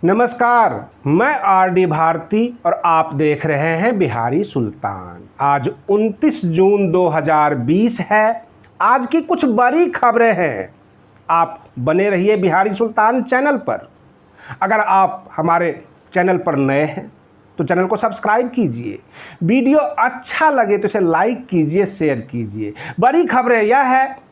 नमस्कार, मैं आरडी भारती और आप देख रहे हैं बिहारी सुल्तान। आज 29 जून 2020 है। आज की कुछ बड़ी खबरें हैं। आप बने रहिए बिहारी सुल्तान चैनल पर। अगर आप हमारे चैनल पर नए हैं तो चैनल को सब्सक्राइब कीजिए। वीडियो अच्छा लगे तो इसे लाइक कीजिए, शेयर कीजिए। बड़ी खबरें यह है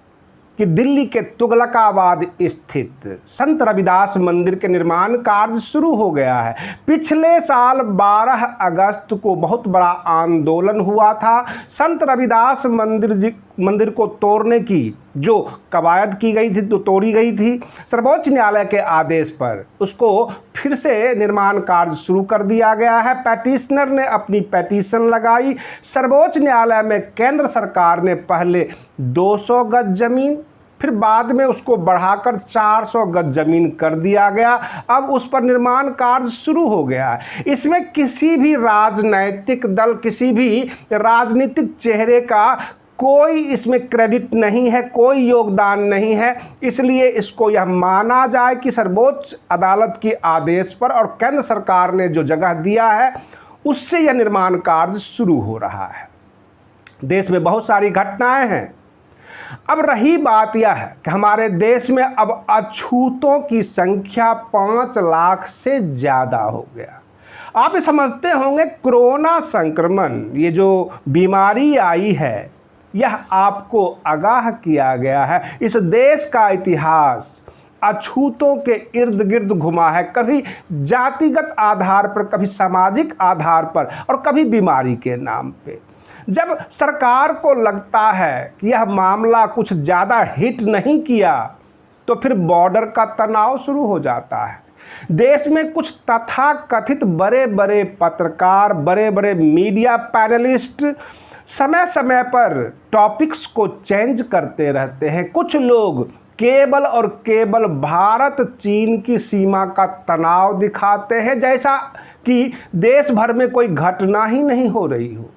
कि दिल्ली के तुगलकाबाद स्थित संत रविदास मंदिर के निर्माण कार्य शुरू हो गया है। पिछले साल 12 अगस्त को बहुत बड़ा आंदोलन हुआ था। संत रविदास मंदिर को तोड़ने की जो कवायद की गई थी, तो तोड़ी गई थी, सर्वोच्च न्यायालय के आदेश पर उसको फिर से निर्माण कार्य शुरू कर दिया गया है। पैटिशनर ने अपनी पेटिशन लगाई। सर्वोच्च न्यायालय में केंद्र सरकार ने पहले 200 गज जमीन, फिर बाद में उसको बढ़ाकर 400 गज जमीन कर दिया गया। अब उस पर निर्माण कार्य शुरू हो गया है। इसमें किसी भी राजनैतिक दल, किसी भी राजनीतिक चेहरे का कोई इसमें क्रेडिट नहीं है, कोई योगदान नहीं है। इसलिए इसको यह माना जाए कि सर्वोच्च अदालत के आदेश पर और केंद्र सरकार ने जो जगह दिया है उससे यह निर्माण कार्य शुरू हो रहा है। देश में बहुत सारी घटनाएं हैं। अब रही बात यह है कि हमारे देश में अब अछूतों की संख्या 5 लाख से ज़्यादा हो गया। आप ये समझते होंगे कोरोना संक्रमण, ये जो बीमारी आई है, यह आपको आगाह किया गया है। इस देश का इतिहास अछूतों के इर्द गिर्द घुमा है, कभी जातिगत आधार पर, कभी सामाजिक आधार पर और कभी बीमारी के नाम पे। जब सरकार को लगता है कि यह मामला कुछ ज़्यादा हिट नहीं किया तो फिर बॉर्डर का तनाव शुरू हो जाता है। देश में कुछ तथाकथित बड़े बड़े पत्रकार, बड़े बड़े मीडिया पैनलिस्ट समय समय पर टॉपिक्स को चेंज करते रहते हैं। कुछ लोग केवल और केवल भारत चीन की सीमा का तनाव दिखाते हैं, जैसा कि देश भर में कोई घटना ही नहीं हो रही हो।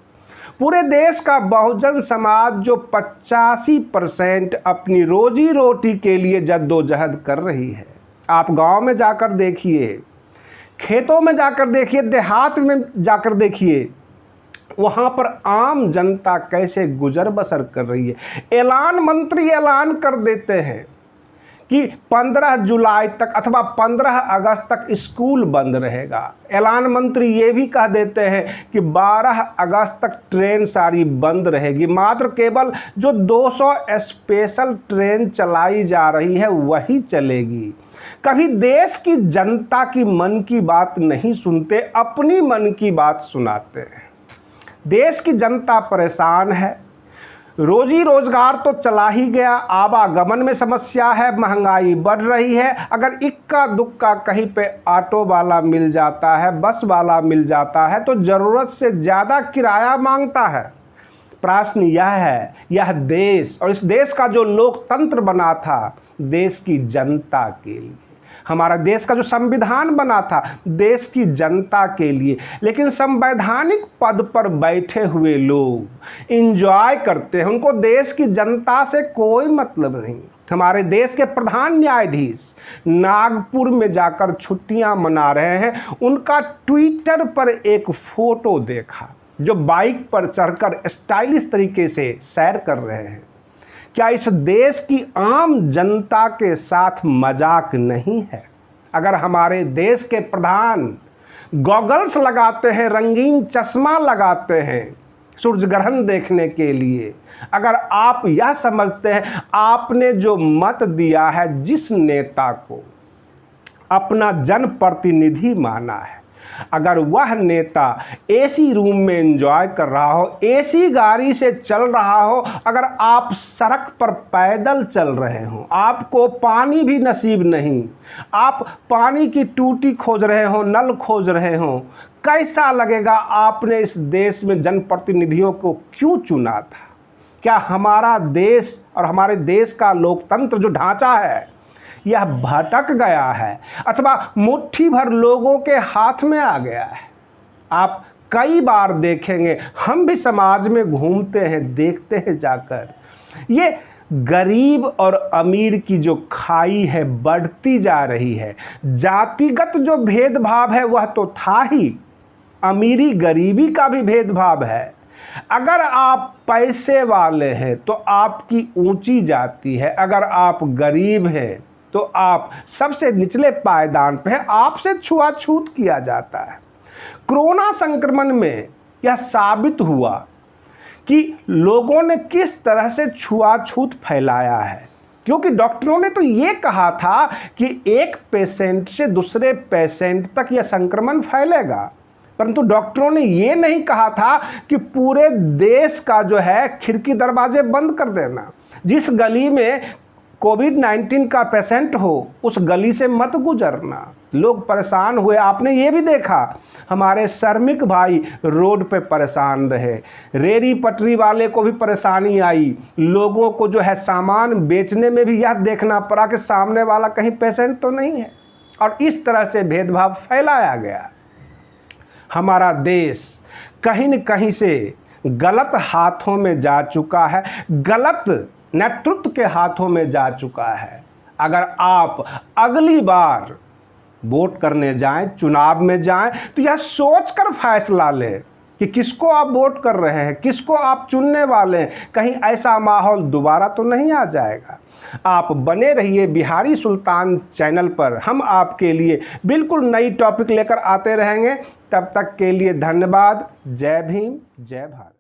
पूरे देश का बहुजन समाज जो 85% अपनी रोजी रोटी के लिए जद्दोजहद कर रही है। आप गांव में जाकर देखिए, खेतों में जाकर देखिए, देहात में जाकर देखिए, वहाँ पर आम जनता कैसे गुजर बसर कर रही है। मंत्री ऐलान कर देते हैं कि 15 जुलाई तक अथवा 15 अगस्त तक स्कूल बंद रहेगा। ऐलान मंत्री ये भी कह देते हैं कि 12 अगस्त तक ट्रेन सारी बंद रहेगी। मात्र केवल जो 200 स्पेशल ट्रेन चलाई जा रही है वही चलेगी। कभी देश की जनता की मन की बात नहीं सुनते, अपनी मन की बात सुनाते हैं। देश की जनता परेशान है। रोजी रोजगार तो चला ही गया, आवागमन में समस्या है, महंगाई बढ़ रही है। अगर इक्का दुक्का कहीं पे ऑटो वाला मिल जाता है, बस वाला मिल जाता है तो ज़रूरत से ज़्यादा किराया मांगता है। प्रश्न यह है, यह देश और इस देश का जो लोकतंत्र बना था देश की जनता के लिए। हमारा देश का जो संविधान बना था देश की जनता के लिए। लेकिन संवैधानिक पद पर बैठे हुए लोग एंजॉय करते हैं, उनको देश की जनता से कोई मतलब नहीं। हमारे देश के प्रधान न्यायाधीश नागपुर में जाकर छुट्टियां मना रहे हैं। उनका ट्विटर पर एक फोटो देखा, जो बाइक पर चढ़कर स्टाइलिश तरीके से सैर कर रहे हैं। क्या इस देश की आम जनता के साथ मजाक नहीं है? अगर हमारे देश के प्रधान गॉगल्स लगाते हैं, रंगीन चश्मा लगाते हैं सूर्य ग्रहण देखने के लिए, अगर आप यह समझते हैं आपने जो मत दिया है, जिस नेता को अपना जनप्रतिनिधि माना है, अगर वह नेता एसी रूम में एंजॉय कर रहा हो, एसी गाड़ी से चल रहा हो, अगर आप सड़क पर पैदल चल रहे हो, आपको पानी भी नसीब नहीं, आप पानी की टूटी खोज रहे हो, नल खोज रहे हो, कैसा लगेगा? आपने इस देश में जनप्रतिनिधियों को क्यों चुना था? क्या हमारा देश और हमारे देश का लोकतंत्र जो ढांचा है यह भटक गया है अथवा मुट्ठी भर लोगों के हाथ में आ गया है? आप कई बार देखेंगे, हम भी समाज में घूमते हैं, देखते हैं जाकर, ये गरीब और अमीर की जो खाई है बढ़ती जा रही है। जातिगत जो भेदभाव है वह तो था ही, अमीरी गरीबी का भी भेदभाव है। अगर आप पैसे वाले हैं तो आपकी ऊंची जाति है, अगर आप गरीब हैं तो आप सबसे निचले पायदान पे हैं, आपसे छुआछूत किया जाता है। कोरोना संक्रमण में यह साबित हुआ कि लोगों ने किस तरह से छुआछूत फैलाया है, क्योंकि डॉक्टरों ने तो ये कहा था कि एक पेशेंट से दूसरे पेशेंट तक यह संक्रमण फैलेगा, परंतु डॉक्टरों ने ये नहीं कहा था कि पूरे देश का जो है खिड़की दरवाजे बंद कर देना। जिस गली में कोविड-19 का पेशेंट हो उस गली से मत गुजरना। लोग परेशान हुए, आपने ये भी देखा हमारे श्रमिक भाई रोड पे परेशान रहे, रेहड़ी पटरी वाले को भी परेशानी आई, लोगों को जो है सामान बेचने में भी यह देखना पड़ा कि सामने वाला कहीं पेशेंट तो नहीं है, और इस तरह से भेदभाव फैलाया गया। हमारा देश कहीं न कहीं से गलत हाथों में जा चुका है, गलत नेतृत्व के हाथों में जा चुका है। अगर आप अगली बार वोट करने जाएं, चुनाव में जाएं, तो यह सोचकर फैसला लें कि किसको आप वोट कर रहे हैं, किसको आप चुनने वाले हैं। कहीं ऐसा माहौल दोबारा तो नहीं आ जाएगा। आप बने रहिए बिहारी सुल्तान चैनल पर, हम आपके लिए बिल्कुल नई टॉपिक लेकर आते रहेंगे। तब तक के लिए धन्यवाद। जय भीम, जय भारत।